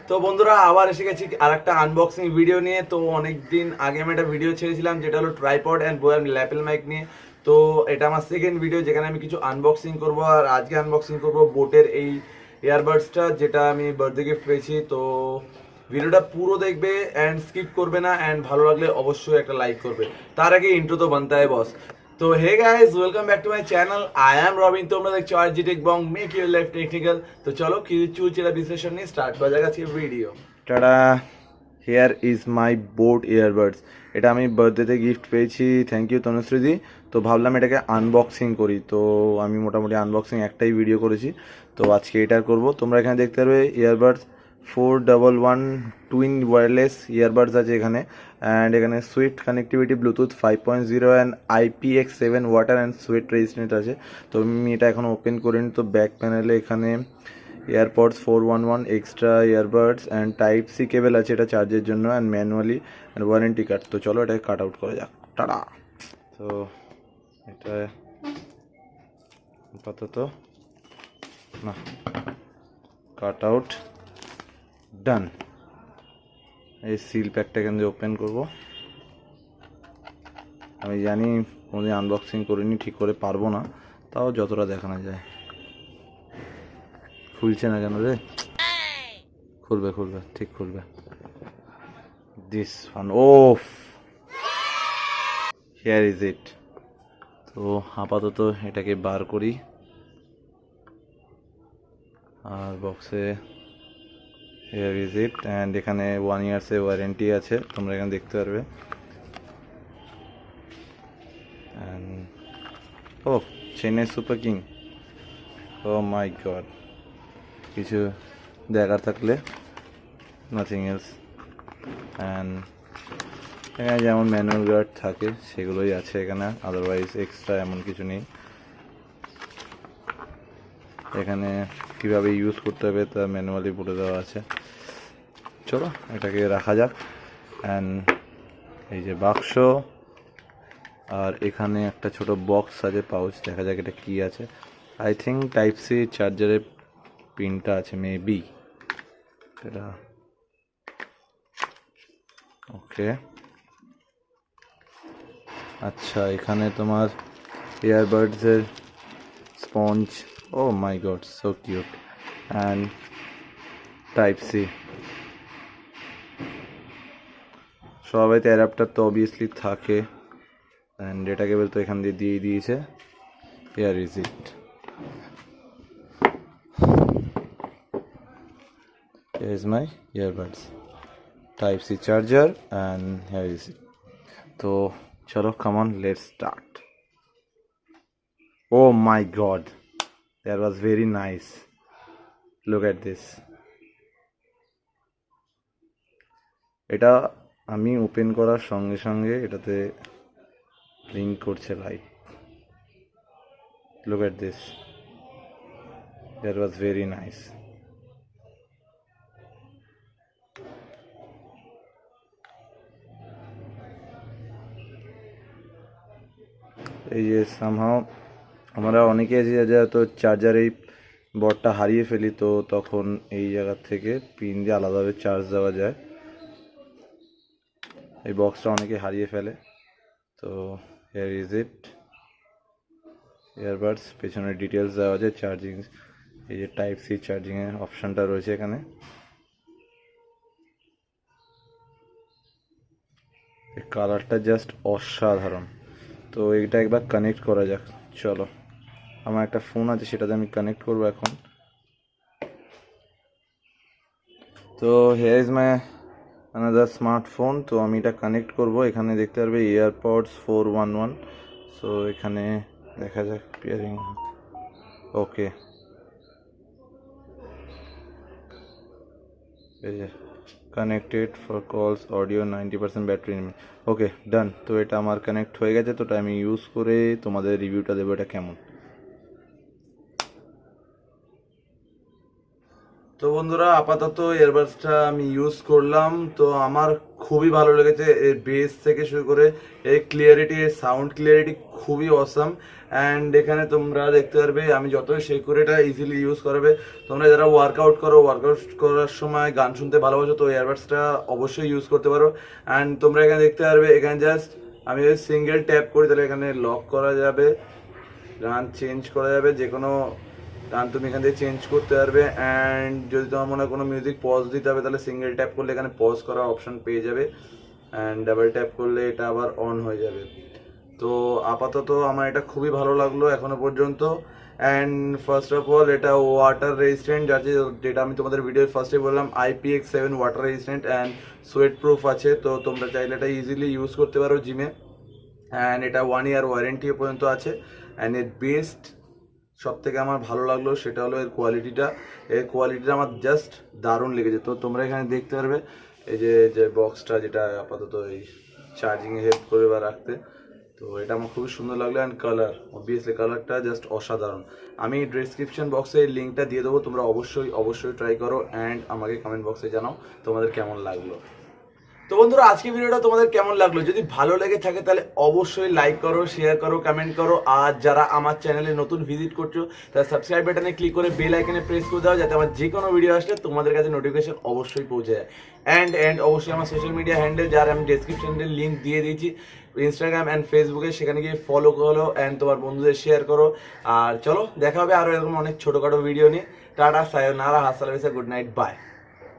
তো বন্ধুরা আবার এসে গেছি আরেকটা আনবক্সিং ভিডিও নিয়ে। তো অনেক দিন আগে আমি একটা ভিডিও ছেড়েছিলাম যেটা হলো ট্রাইপড অ্যান্ড বোয়ার ল্যাপেল মাইক নিয়ে। তো এটা আমার সেকেন্ড ভিডিও যেখানে আমি কিছু আনবক্সিং করব, আর আজকে আনবক্সিং করব বোটের এই ইয়ারবাডসটা যেটা আমি বার্থডে গিফট পেয়েছি। তো ভিডিওটা পুরো দেখবে অ্যান্ড স্কিপ করবে না, অ্যান্ড ভালো লাগলে অবশ্যই একটা লাইক করবে। তার আগে ইন্ট্রো তো বানতা है বস। তো hey guys, welcome back to my channel. I am Robin, তোমরা দেখছো RG tech Bong, make your life technical. তো চলো কিছু চুলচেরা বিশ্লেষণ নিয়ে স্টার্ট করা যাক আজকের video. Tata, here is my boat earbuds. এটা আমি বার্থডেতে গিফট পেয়েছি, থ্যাংক ইউ তনুশ্রীদি। তো ভাবলাম এটাকে আনবক্সিং করি। তো আমি মোটামুটি আনবক্সিং একটাই ভিডিও করেছি, তো আজকে এটার করব। তোমরা এখানে দেখতে পারবে ইয়ারবাডস 411 টুইন ওয়্যারলেস ইয়ারবাডস আছে এখানে। অ্যান্ড এখানে sweet connectivity Bluetooth 5.0 and IPX7 water and sweet resistant আছে। তো আমি এটা এখন ওপেন করিনি। তো ব্যাক প্যানেলে এখানে AirPods 411 extra earbuds and type C cable আছে এটা চার্জের জন্য, and manually and warranty card. তো চলো এটাকে কাট আউট করা যাক। টাটা। তো এটা আপাতত না, কাট আউট ডান। এই সিল প্যাকটা এখান দিয়ে ওপেন করবো। আমি জানি কোনোদিন আনবক্সিং করিনি, ঠিক করে পারবো না, তাও যতটা দেখানো যায়। খুলছে না কেন রে? খুলবে খুলবে, ঠিক খুলবে। This one, oh here is it. তো আপাতত এটাকে বার করি। আর বক্সে হিয়ার ইজ ইট, অ্যান্ড এখানে 1 ইয়ার্সের ওয়ারেন্টি আছে, তোমরা এখানে দেখতে পারবে। And oh Chennai Super King, oh my god. কিছু দেখার থাকলে নাথিং এলস। অ্যান্ড এখানে যেমন ম্যানুয়াল গার্ড থাকে সেগুলোই আছে এখানে, আদারওয়াইজ এক্সট্রা এমন কিছু নেই। এখানে কীভাবে ইউজ করতে হবে তা ম্যানুয়ালি বলে দেওয়া আছে। চলো এটাকে রাখা যাক। অ্যান্ড এই যে বাক্স, আর এখানে একটা ছোট বক্স আছে, পাউচ। দেখা যাক এটা কি আছে। আই থিঙ্ক টাইপ সি চার্জারের পিনটা আছে মেবি এটা। ওকে, আচ্ছা এখানে তোমার ইয়ারবাডসের sponge, oh my god so cute, and type C. সবাইতে অ্যাডাপ্টার তো অবভিয়াসলি থাকে, অ্যান্ড ডেটা কেবল তো এখান দিয়ে দিয়েছে। Here is it. Here is my earbuds, type C charger, and here is it. তো চলো come on, let's start. Oh my god, that was very nice. Look at this. এটা আমি open করার সঙ্গে সঙ্গে এটাতে ব্লিঙ্ক করছে light. Look at this. That was very nice. এই যে somehow আমরা অনেকে আছি যারা তো চার্জার এই বর্ডটা হারিয়ে ফেলি, তো তখন এই জায়গা থেকে পিন দিয়ে আলাদাভাবে চার্জ দেওয়া যায়। এই বক্সটা অনেকে হারিয়ে ফেলে। তো হিয়ার ইজ ইট, ইয়ারবাডস। পেছনে ডিটেলস দেওয়া আছে, চার্জিং, এই যে টাইপ সি চার্জিংয়ের অপশানটা রয়েছে এখানে। এই কালারটা জাস্ট অসাধারণ। তো এইটা একবার কানেক্ট করা যাক। চলো, আমার একটা ফোন আছে সেটাতে আমি কানেক্ট করবো এখন। তো here is my another smartphone. তো আমি এটা কানেক্ট করব। এখানে দেখতে পারবে এয়ারপডস 411। সো এখানে দেখা যাক পেয়ারিং। ওকে, এই যে connected for calls, audio 90% battery. Okay done. তো এটা আমার কানেক্ট হয়ে গেছে। তো এটা আমি ইউজ করে তোমাদের রিভিউটা দেবো এটা কেমন। তো বন্ধুরা আপাতত এয়ারবাডসটা আমি ইউজ করলাম। তো আমার খুবই ভালো লেগেছে। এর বেস থেকে শুরু করে এর ক্লিয়ারিটি, এর সাউন্ড ক্লিয়ারিটি খুবই অসাম। অ্যান্ড এখানে তোমরা দেখতে পারবে আমি যতই সেকুরেটা ইজিলি ইউজ করবে। তোমরা যারা ওয়ার্কআউট করার সময় গান শুনতে ভালোবাসো তো এয়ারবাডসটা অবশ্যই ইউজ করতে পারো। অ্যান্ড তোমরা এখানে দেখতে পারবে, এখানে জাস্ট আমি যদি সিঙ্গেল ট্যাপ করি তাহলে এখানে লক করা যাবে, গান চেঞ্জ করা যাবে, যে কোনো গান তুমি এখান থেকে চেঞ্জ করতে পারবে। অ্যান্ড যদি তোমার মনে হয় কোনো মিউজিক পজ দিতে হবে তাহলে সিঙ্গেল ট্যাপ করলে এখানে পজ করার অপশন পেয়ে যাবে। অ্যান্ড ডাবল ট্যাপ করলে এটা আবার অন হয়ে যাবে। তো আপাতত আমার এটা খুবই ভালো লাগলো এখনো পর্যন্ত। অ্যান্ড ফার্স্ট অফ অল এটা ওয়াটার রেজিস্ট্যান্ট আছে, যেটা আমি তোমাদের ভিডিওর ফার্স্টে বললাম IPX7 water resistant and sweat proof আছে। তো তোমরা চাইলে এটা ইজিলি ইউজ করতে পারো জিমে। অ্যান্ড এটা 1 ইয়ার ওয়ারেন্টি পর্যন্ত আছে। অ্যান্ড এর বেস্ট সব থেকে আমার ভালো লাগলো সেটা হলো এর কোয়ালিটিটা। এর কোয়ালিটিটা আমার জাস্ট দারুণ লেগেছে। তো তোমরা এখানে দেখতে পারবে এই যে বক্সটা, যেটা আপাতত এই চার্জিংয়ে হেল্প করবে বা রাখতে। তো এটা আমার খুবই সুন্দর লাগলো। অ্যান্ড কালার, অবভিয়াসলি কালারটা জাস্ট অসাধারণ। আমি ডিসক্রিপশন বক্সে এই লিঙ্কটা দিয়ে দেবো, তোমরা অবশ্যই ট্রাই করো। অ্যান্ড আমাকে কমেন্ট বক্সে জানাও তোমাদের কেমন লাগলো। তো বন্ধুরা, আজকে ভিডিওটা তোমাদের কেমন লাগলো? যদি ভালো লেগে থাকে তাহলে অবশ্যই লাইক করো, শেয়ার করো, কমেন্ট করো। আর যারা আমার চ্যানেলে নতুন ভিজিট করছো তারা সাবস্ক্রাইব বাটনে ক্লিক করে বেল আইকনে প্রেস করে দাও, যাতে আমার যে কোনো ভিডিও আসলে তোমাদের কাছে নোটিফিকেশন অবশ্যই পৌঁছে যায়। অ্যান্ড অবশ্যই আমার সোশ্যাল মিডিয়া হ্যান্ডেল, যার আমি ডেসক্রিপশনে লিঙ্ক দিয়ে দিয়েছি, ইনস্টাগ্রাম অ্যান্ড ফেসবুকে, সেখানে গিয়ে ফলো করো অ্যান্ড তোমার বন্ধুদের শেয়ার করো। আর চলো দেখা হবে আরও এরকম অনেক ছোটোখাটো ভিডিও নিয়ে। টাটা, সায়োনারা, হাসালামিসা, গুড নাইট, বাই।